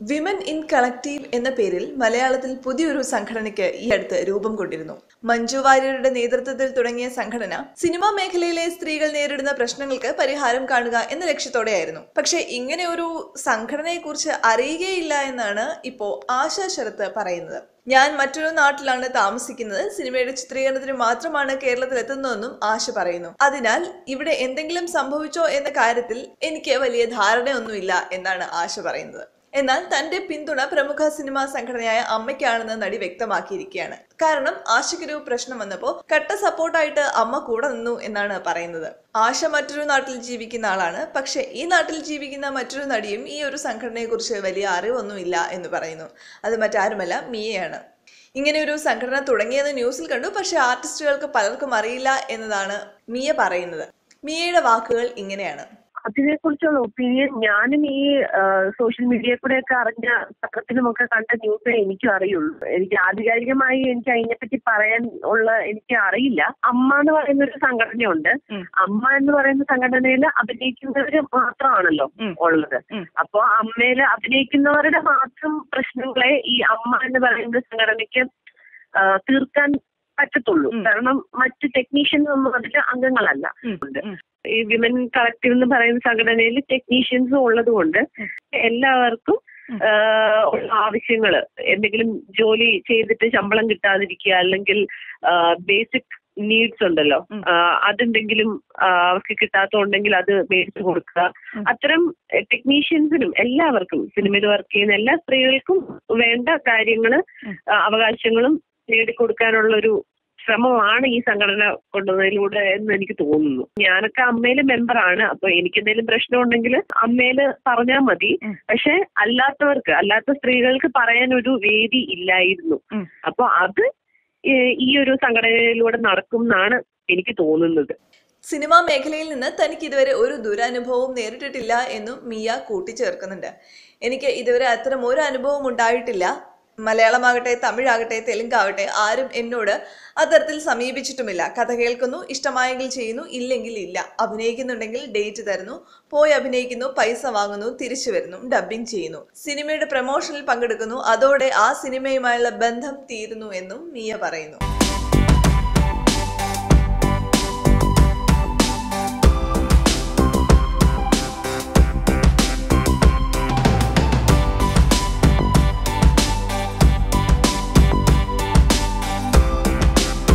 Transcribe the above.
Women in collective എന്ന പേരിൽ മലയാളത്തിൽ പുതിയൊരു സംഘടനയ്ക്ക് ഈ അടുത്ത് രൂപം കൊണ്ടിരുന്നു. മഞ്ജു വാര്യരുടെ നേതൃത്വത്തിൽ തുടങ്ങിയ സംഘടന സിനിമാ മേഖലയിലെ സ്ത്രീകൾ നേരിടുന്ന പ്രശ്നങ്ങൾക്ക് പരിഹാരം കാണുക എന്ന ലക്ഷ്യത്തോടെയായിരുന്നു. പക്ഷെ ഇങ്ങനെ ഒരു സംഘടനയെക്കുറിച്ച് അറിയുകയില്ല എന്നാണ് ഇപ്പോ ആശാ ശരത്ത് പറയുന്നത്. ഞാൻ മറ്റൊരു നാട്ടിലാണ് താമസിക്കുന്നത്, സിനിമയുടെ ചിത്രീകരണത്തിന് മാത്രമാണ് കേരളത്തിൽ എത്തുന്നതെന്നും ആശ പറയുന്നു. അതിനാൽ ഇവിടെ എന്തെങ്കിലും സംഭവിച്ചോ എന്ന കാര്യത്തിൽ എനിക്ക് വലിയ ധാരണയൊന്നുമില്ല എന്നാണ് ആശ പറയുന്നത്. എന്നാൽ തന്റെ പിന്തുണ പ്രമുഖ സിനിമാ സംഘടനയായ അമ്മയ്ക്കാണെന്ന് നടി വ്യക്തമാക്കിയിരിക്കുകയാണ്. കാരണം ആശയ്ക്കൊരു പ്രശ്നം വന്നപ്പോൾ കട്ട സപ്പോർട്ടായിട്ട് അമ്മ കൂടെ നിന്നു എന്നാണ് പറയുന്നത്. ആശ മറ്റൊരു നാട്ടിൽ ജീവിക്കുന്ന ആളാണ്. പക്ഷെ ഈ നാട്ടിൽ ജീവിക്കുന്ന മറ്റൊരു നടിയും ഈ ഒരു സംഘടനയെ കുറിച്ച് വലിയ അറിവൊന്നുമില്ല എന്ന് പറയുന്നു. അത് മറ്റാരുമല്ല, മിയയാണ്. ഇങ്ങനെ ഒരു സംഘടന തുടങ്ങിയെന്ന് ന്യൂസിൽ കണ്ടു. പക്ഷെ ആർട്ടിസ്റ്റുകൾക്ക് പലർക്കും അറിയില്ല എന്നതാണ് മിയ പറയുന്നത്. മിയയുടെ വാക്കുകൾ ഇങ്ങനെയാണ്. അതിനെക്കുറിച്ചുള്ള ഒപ്പീനിയൻ ഞാനും ഈ സോഷ്യൽ മീഡിയയിൽ കൂടെയൊക്കെ അറിഞ്ഞ പത്രത്തിലുമൊക്കെ കണ്ട ന്യൂസേ എനിക്കും അറിയുള്ളൂ. എനിക്ക് ആധികാരികമായി എനിക്ക് അതിനെപ്പറ്റി പറയാൻ എനിക്ക് അറിയില്ല. അമ്മ എന്ന് പറയുന്ന ഒരു സംഘടനയുണ്ട്. അമ്മ എന്ന് പറയുന്ന സംഘടനയിൽ അഭിനയിക്കുന്നവര് മാത്രമാണല്ലോ ഉള്ളത്. അപ്പൊ അമ്മയില് അഭിനയിക്കുന്നവരുടെ മാത്രം പ്രശ്നങ്ങളെ ഈ അമ്മ എന്ന് പറയുന്ന സംഘടനയ്ക്ക് തീർക്കാൻ പറ്റത്തുള്ളൂ. കാരണം മറ്റ് ടെക്നീഷ്യൻസ് ഒന്നും അതിൽ അംഗങ്ങളല്ല. ഈ വിമൻ കളക്റ്റീവ് എന്ന് പറയുന്ന സംഘടനയിൽ ടെക്നീഷ്യൻസും ഉള്ളത് കൊണ്ട് എല്ലാവർക്കും ഉള്ള ആവശ്യങ്ങള്, എന്തെങ്കിലും ജോലി ചെയ്തിട്ട് ശമ്പളം കിട്ടാതിരിക്കുക, അല്ലെങ്കിൽ ബേസിക് നീഡ്സ് ഉണ്ടല്ലോ, അതെന്തെങ്കിലും അവർക്ക് കിട്ടാത്തതുണ്ടെങ്കിൽ അത് മേടിച്ചു കൊടുക്കുക. അത്തരം ടെക്നീഷ്യൻസിനും എല്ലാവർക്കും, സിനിമയിൽ വർക്ക് ചെയ്യുന്ന എല്ലാ സ്ത്രീകൾക്കും വേണ്ട കാര്യങ്ങള്, അവകാശങ്ങളും നേടിക്കൊടുക്കാനുള്ളൊരു ശ്രമമാണ് ഈ സംഘടന കൊണ്ടുവന്നതിലൂടെ എന്ന് എനിക്ക് തോന്നുന്നു. ഞാനൊക്കെ അമ്മയിലെ മെമ്പറാണ്. അപ്പൊ എനിക്ക് എന്തെങ്കിലും പ്രശ്നം ഉണ്ടെങ്കിൽ അമ്മയില് പറഞ്ഞാൽ മതി. പക്ഷെ അല്ലാത്ത സ്ത്രീകൾക്ക് പറയാനൊരു വേദി ഇല്ലായിരുന്നു. അപ്പൊ അത് ഈ ഒരു സംഘടനയിലൂടെ നടക്കും എന്നാണ് എനിക്ക് തോന്നുന്നത്. സിനിമാ മേഖലയിൽ നിന്ന് തനിക്ക് ഇതുവരെ ഒരു ദുരനുഭവവും നേരിട്ടിട്ടില്ല എന്നും മിയ കൂട്ടിച്ചേർക്കുന്നുണ്ട്. എനിക്ക് ഇതുവരെ അത്തരം ഒരു അനുഭവം ഉണ്ടായിട്ടില്ല. മലയാളമാകട്ടെ, തമിഴാകട്ടെ, തെലുങ്കാവട്ടെ, ആരും എന്നോട് അത്തരത്തിൽ സമീപിച്ചിട്ടുമില്ല. കഥ കേൾക്കുന്നു, ഇഷ്ടമായെങ്കിൽ ചെയ്യുന്നു, ഇല്ലെങ്കിൽ ഇല്ല. അഭിനയിക്കുന്നുണ്ടെങ്കിൽ ഡേറ്റ് തരുന്നു, പോയി അഭിനയിക്കുന്നു, പൈസ വാങ്ങുന്നു, തിരിച്ചു വരുന്നു, ഡബ്ബിംഗ് ചെയ്യുന്നു, സിനിമയുടെ പ്രമോഷനിൽ പങ്കെടുക്കുന്നു, അതോടെ ആ സിനിമയുമായുള്ള ബന്ധം തീരുന്നു എന്നും മിയ പറയുന്നു.